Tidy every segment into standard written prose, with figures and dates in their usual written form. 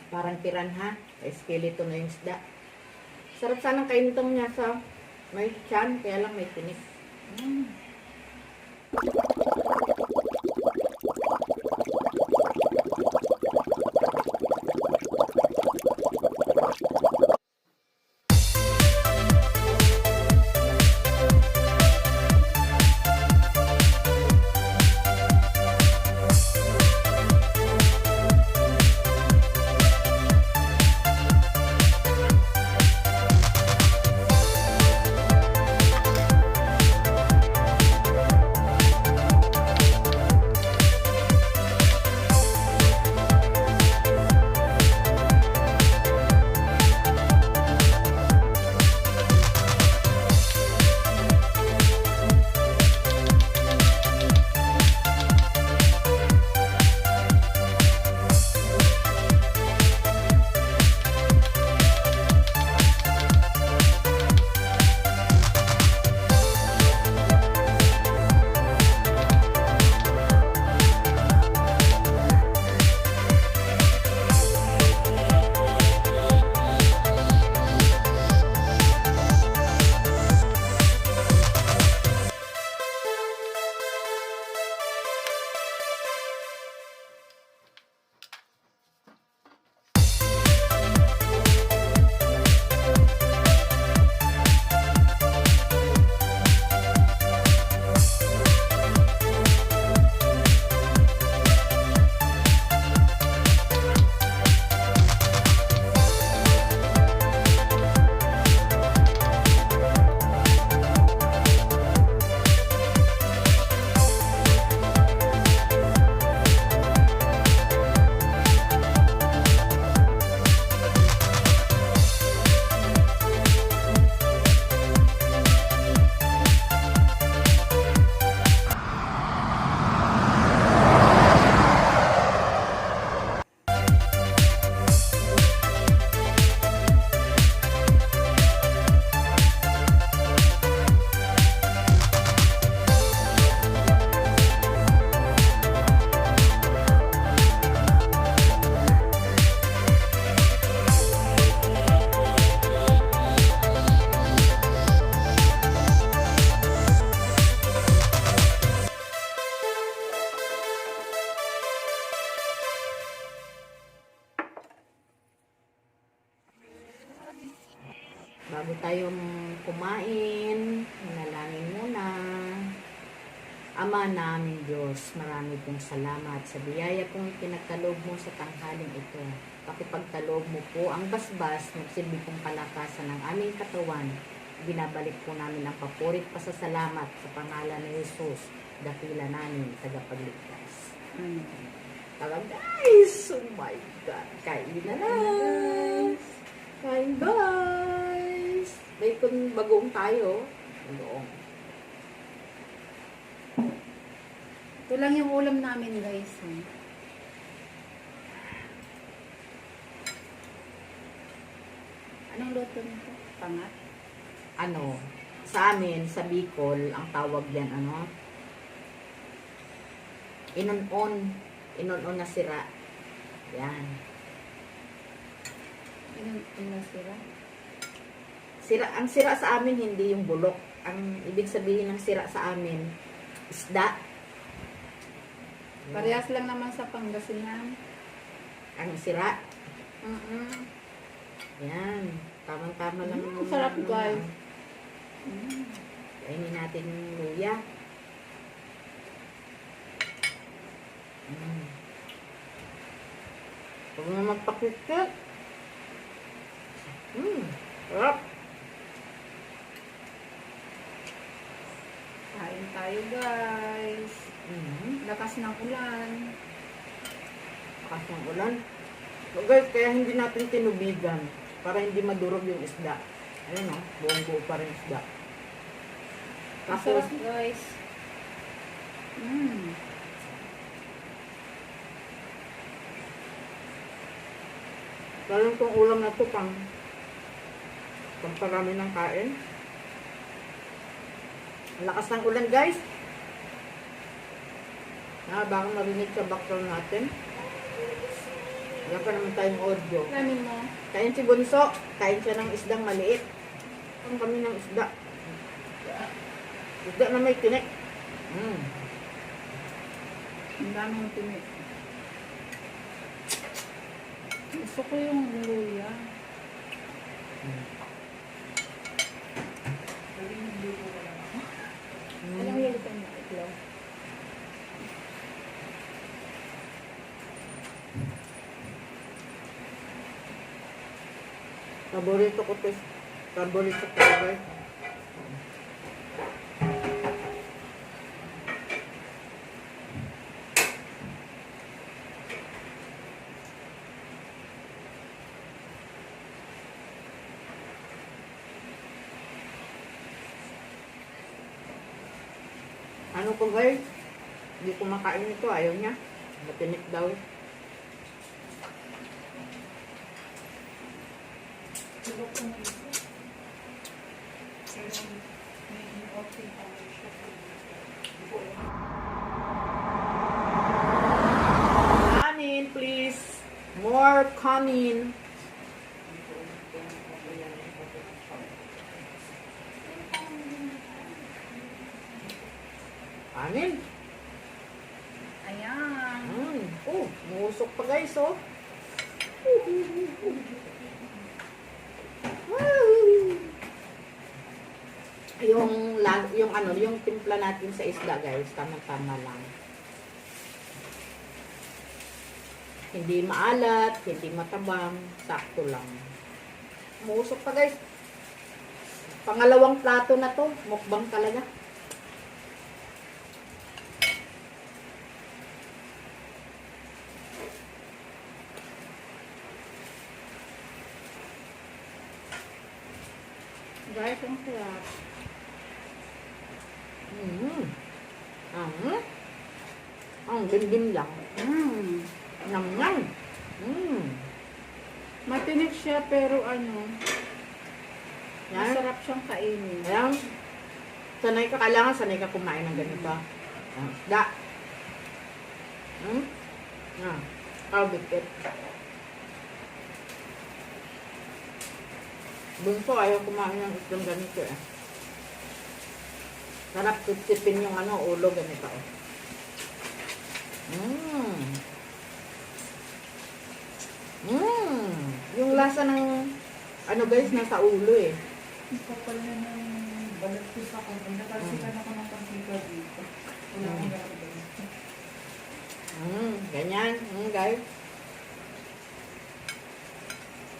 Parang piranha. Skeleton na yung isda. Sarap sanang kainin itong niya sa may tiyan, kaya lang may tinik. Bago tayo kumain, manalangin muna. Ama namin Diyos, marami pong salamat sa biyaya pong pinagkaloob mo sa tanghaling ito. Pakipagkaloob mo po ang basbas, magsilbi pong kalakasan ng aming katawan. Binabalik po namin ang papurit pasasalamat sa pangalan ni Jesus, dakila namin, tagapagligtas. Tara guys! Oh my God! Kain na lang! Kain guys! Bacon bagoong tayo. Bagoong. Ito lang yung ulam namin, guys. Anong luto nito? Pangat? Ano, sa amin, sa Bicol, ang tawag yan, ano? Inon-on. Inon-on na sira. Yan. Ano sila? Sira, ang sira sa amin, hindi yung bulok. Ang ibig sabihin ng sira sa amin, isda. Parehas lang naman sa Pangasinan. Ang sira. Mm-mm. Yan. Tamang-tama lang. Sarap, ano, guys. Kainin natin yung luya. Huwag mo magpakikit. Sarap. Kain tayo, guys. Lakas ng ulan. Lakas ng ulan. So guys, kaya hindi natin tinubigan para hindi madurog yung isda. Ayun o, buong-buo pa rin isda. Tapos, Masarap, guys. Lalo itong ulam na ito pang parami ng kain. Ang lakas ng ulan guys. Baka marinig sa background natin. Wala pa naman tayong audio. Lamin mo. Kain si Bunso. Kain siya ng isdang maliit. Kain kami ng isda. Isda na may tinik. Ang dami yung tinik. Gusto ko yung luya. Alam yung ito na itlog. Paborito ko to. Paborito ko guys. Ano ko guys? Hindi ko makain ito. Ayaw niya. Matinik daw. Kanin, please. More kanin. Kanin. Ayan. Oh, musok pa guys, oh. Yung timpla natin sa isda, guys, tama-tama lang. Hindi maalat, hindi matabang, sakto lang. Musok pa, guys. Pangalawang plato na to, mukbang talaga. Guys, ang sarap. Ang dim lang. Nam-nam. Matinik siya pero ano, Yan. masarap siyang kainin. Ayan. Kailangan sanay ka kumain ng ganito. Da. Bigkit. Bunso, ayaw kumain ng islang ganito eh. Sarap tipin yung ulo ganito. Yung lasa ng guys, nasa ulo eh. Ang kapal na ng balat ko sa kanya. Natalsikan ako ng pansika dito. Wala akong gagawin. Ganyan. Guys.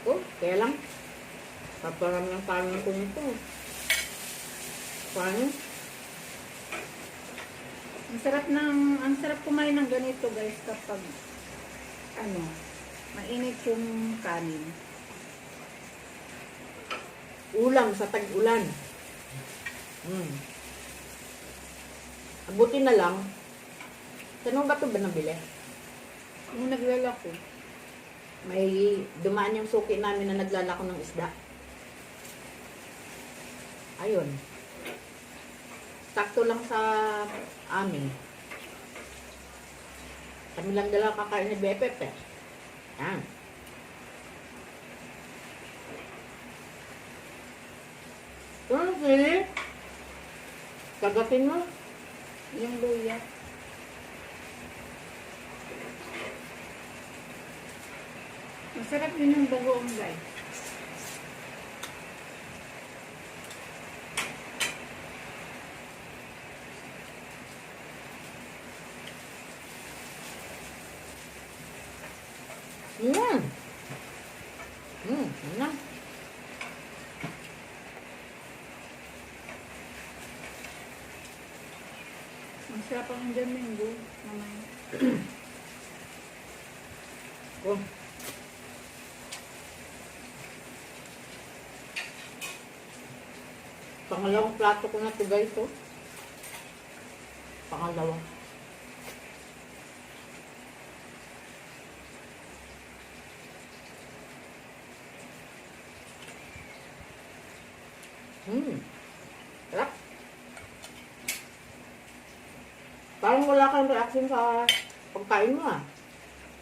Oh, kaya lang. Paparam ng kanin ko nito. Paano? Ang sarap kumain ng ganito guys kapag mainit yung kanin. Ulam sa tag-ulan. Abutin na lang. Saan ba ito ba nabili? Yung naglalako. May dumaan yung suki namin na naglalako ng isda. Ayun. Sakto lang sa amin. Kami lang dalawa kakain ni BFF eh. Yan. Okay. Kagatin mo. Yung luya. Masarap yun yung bagoong guys. Ano? Masarap ang Domingo. Mamay. Oh. Pangalawang plato ko na to guys, oh. Pangalawa. Sarap. Parang wala kang reaction sa pagkain mo ah.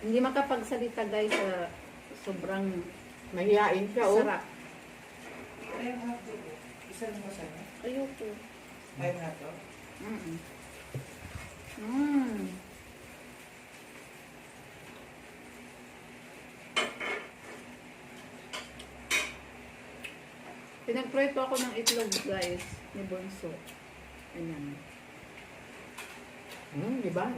Hindi makapagsalita guys sa sobrang Mahihain siya, oh. sarap. Ayun nga to. Isa lang masaya. Ayoko. Ayun nga to. Mm. Mm. Pinagprito ako ng itlog guys ni Bonso. Ayan. Di ba?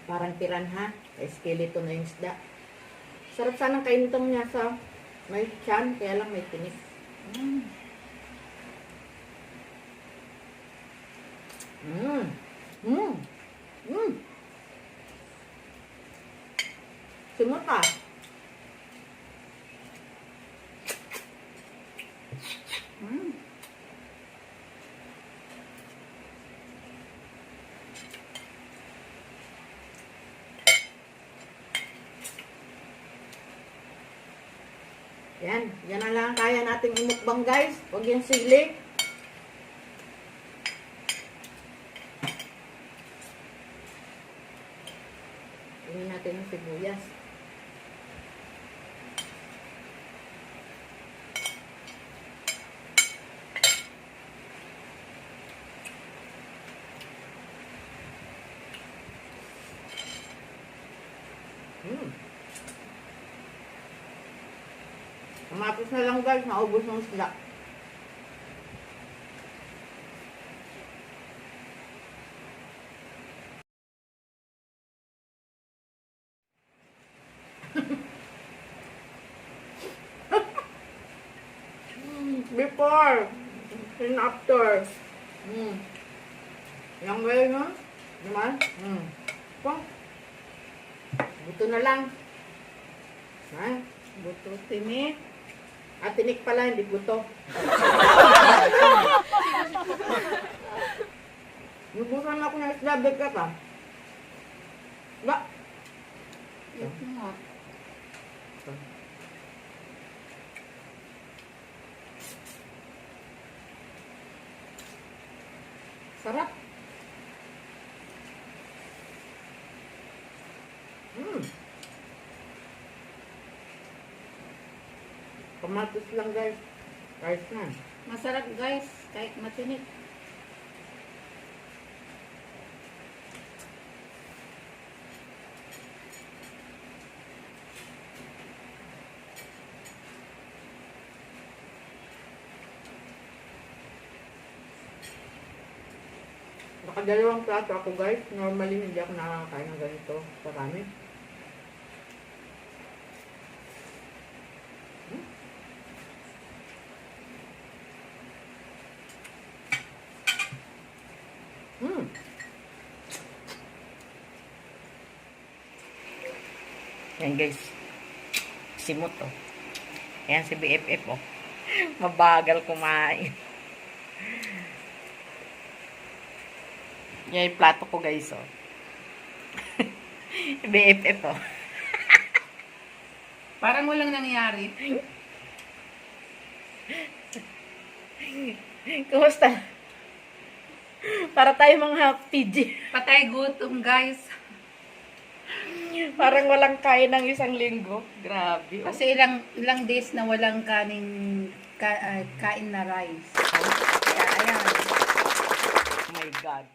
Parang piranha. Skeleton na yung isda. Sarap sanang kainitong niya sa may tiyan, kaya lang may tinik. Mm. Mm. Mm. Mm. Simot ka. Mm. Yan. Yan na lang ang kaya nating imukbang, guys. Huwag yung sili. Tingnan natin ang sibuyas. Kamatis na lang, guys. Naubos ng isda. Before and after. Yung way, no? Naman? Po. Buto na lang. Ha? Buto, tinik. At tinik pala, hindi buto. Nubusan ako ng isda, bigkat ah. Ba? Ito nga. Sarap. Kamatis lang, guys. Guys na. Masarap guys, kahit matinik. Nakadalawang plato ako, guys. Normally, hindi ako nakakain ng ganito. Karami. Yan, guys. Simot, oh. Yan si BFF, oh. Mabagal kumain. Yan yung plato ko, guys, oh. BFF, oh. Parang walang nangyari. Kumusta? Para tayo mga PG. Patay gutom guys. Parang walang kain ng isang linggo. Grabe, oh. Kasi ilang days na walang kain na rice. Kaya ayan. Oh my God.